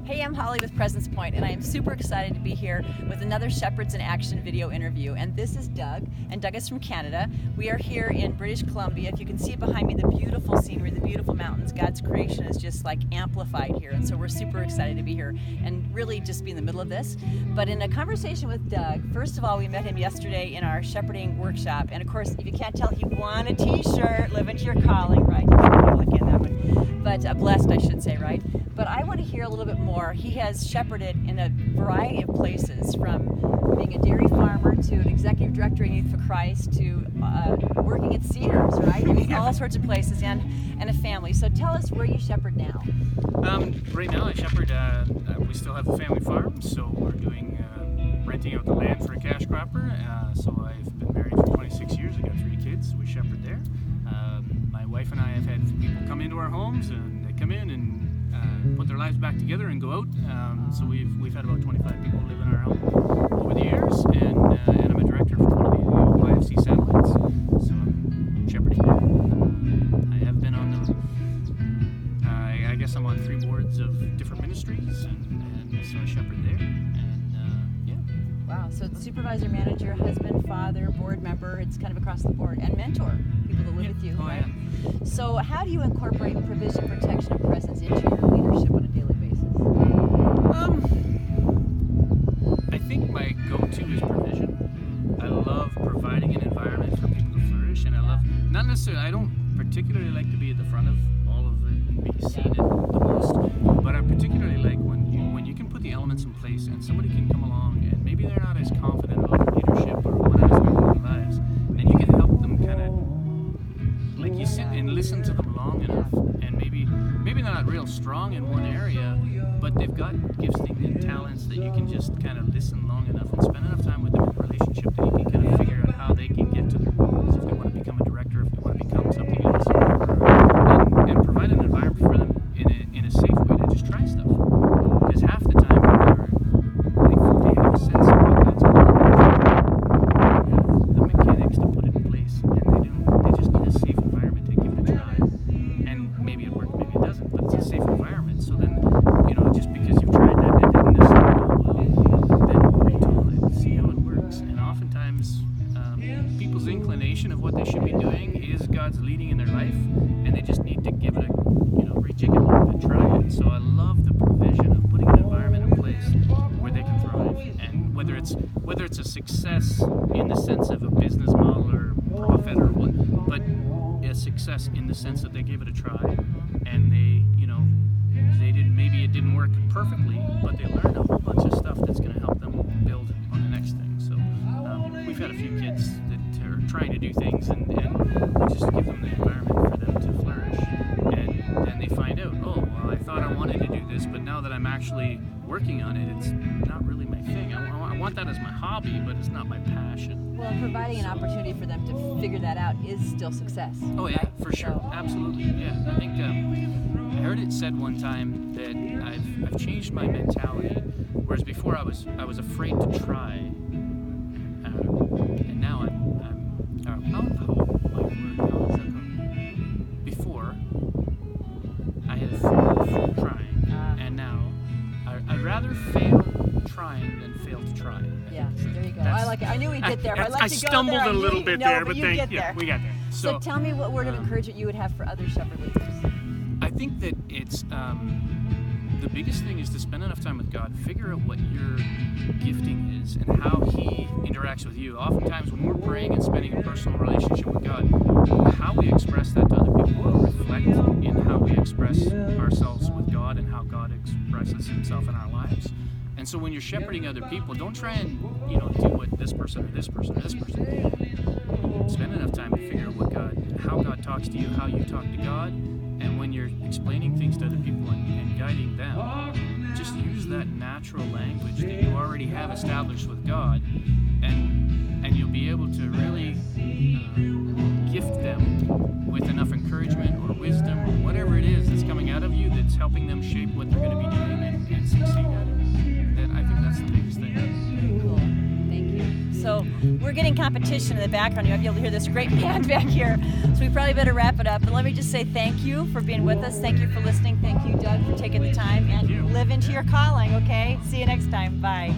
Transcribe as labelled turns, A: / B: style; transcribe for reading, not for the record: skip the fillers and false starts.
A: Hey, I'm Holly with Presence Point, and I am super excited to be here with another Shepherds in Action video interview. And this is Doug, and Doug is from Canada. We are here in British Columbia. If you can see behind me, the beautiful scenery, the beautiful mountains. God's creation is just like amplified here, and so we're super excited to be here and really just be in the middle of this. But in a conversation with Doug, first of all, we met him yesterday in our shepherding workshop, and of course, if you can't tell, he won a t-shirt, Live Into Your Calling, right? Look in that one. But blessed, I should say, right? But I want to hear a little bit more. He has shepherded in a variety of places, from being a dairy farmer to an executive director in Youth for Christ to working at Sears, right? I mean, all sorts of places, and a family. So tell us where you shepherd now.
B: Right now I shepherd, we still have a family farm, so we're doing renting out the land for a cash cropper. So I've been married for 26 years, I got 3 kids, we shepherd there. My wife and I have had people come into our homes, and they come in and put their lives back together and go out. So we've had about 25 people live in our home over the years, and I'm a director for one of the YFC satellites, so I'm shepherding there. I have been on I guess I'm on 3 boards of different ministries, and so I shepherd there, and yeah.
A: Wow, so it's supervisor, manager, husband, father, board member, it's kind of across the board, and mentor people that live with you, right?
B: Yeah.
A: So how do you incorporate provision, protection, and presence into your leadership on a daily basis?
B: I think my go-to is provision. I love providing an environment for people to flourish, and I love, not necessarily, I don't particularly like to be at the front of all of it and be seen it the most, but I particularly like when you can put the elements in place and somebody can come along and maybe they're not as confident about their leadership or one aspect of their lives, and you can help them kind of, like, you sit and listen to them long enough, and maybe they're not real strong in one area, but they've got gifting and talents that you can just kind of listen long enough and spend enough time with them in a relationship that you can kind of figure out how they can get to their goals, if they want to become a director, if they want to become something else, and provide an environment for them in a safe way to just try stuff. Because half the time they have a sense of what God's going to do. They have the mechanics to put it in place, and they just need a safe environment to give it a try. And maybe it works, maybe it doesn't, but it's a safe environment. So then, just because you've tried that and it didn't necessarily go well, then retool it, see how it works. And oftentimes, people's inclination of what they should be doing is God's leading in their life, and they just need to give it rejig it a little bit, try it. So I love the provision of putting an environment in place where they can thrive. And whether it's a success in the sense of a business model or profit or what, but a success in the sense that they gave it a try, and maybe it didn't work perfectly, but they learned a whole bunch of stuff that's going to help them build on the next thing. So we've had a few kids that are trying to do things, and we just give them the environment for them to flourish, and then they find out, oh, well, I thought I wanted to do this, but now that I'm actually working on it, it's not really my thing. I want that as my hobby, but it's not my passion.
A: Well, providing an opportunity for them to figure that out is still success.
B: Oh yeah,
A: right?
B: for sure, absolutely. Yeah, I think I heard it said one time that I've changed my mentality. Whereas before I was afraid to try, and now how is that going? Before I had a fear of trying, and now I'd rather fail trying than fail to try.
A: Yeah, there you go. I like it. I knew we'd get there. But I
B: stumbled a little bit there, but
A: we got there. So tell me what word of encouragement you would have for other shepherd leaders.
B: I think that it's the biggest thing is to spend enough time with God, figure out what your gifting is and how He interacts with you. Oftentimes when we're praying and spending a personal relationship with God, how we express that to other people will reflect in how we express ourselves with God and how God expresses Himself in our lives. And so when you're shepherding other people, don't try and do what this person or this person or this person. Spend enough time to figure out how God talks to you, how you talk to God. And when you're explaining things to other people and guiding them, just use that natural language that you already have established with God, and you'll be able to really gift them with enough encouragement or wisdom or whatever it is that's coming out of you that's helping them shape what they're going to be doing and succeed at it. I think that's the biggest thing.
A: Cool. Thank you. So So we're getting competition in the background. You might be able to hear this great band back here. So we probably better wrap it up. But let me just say thank you for being with us. Thank you for listening. Thank you, Doug, for taking the time. And live into your calling, okay? See you next time. Bye.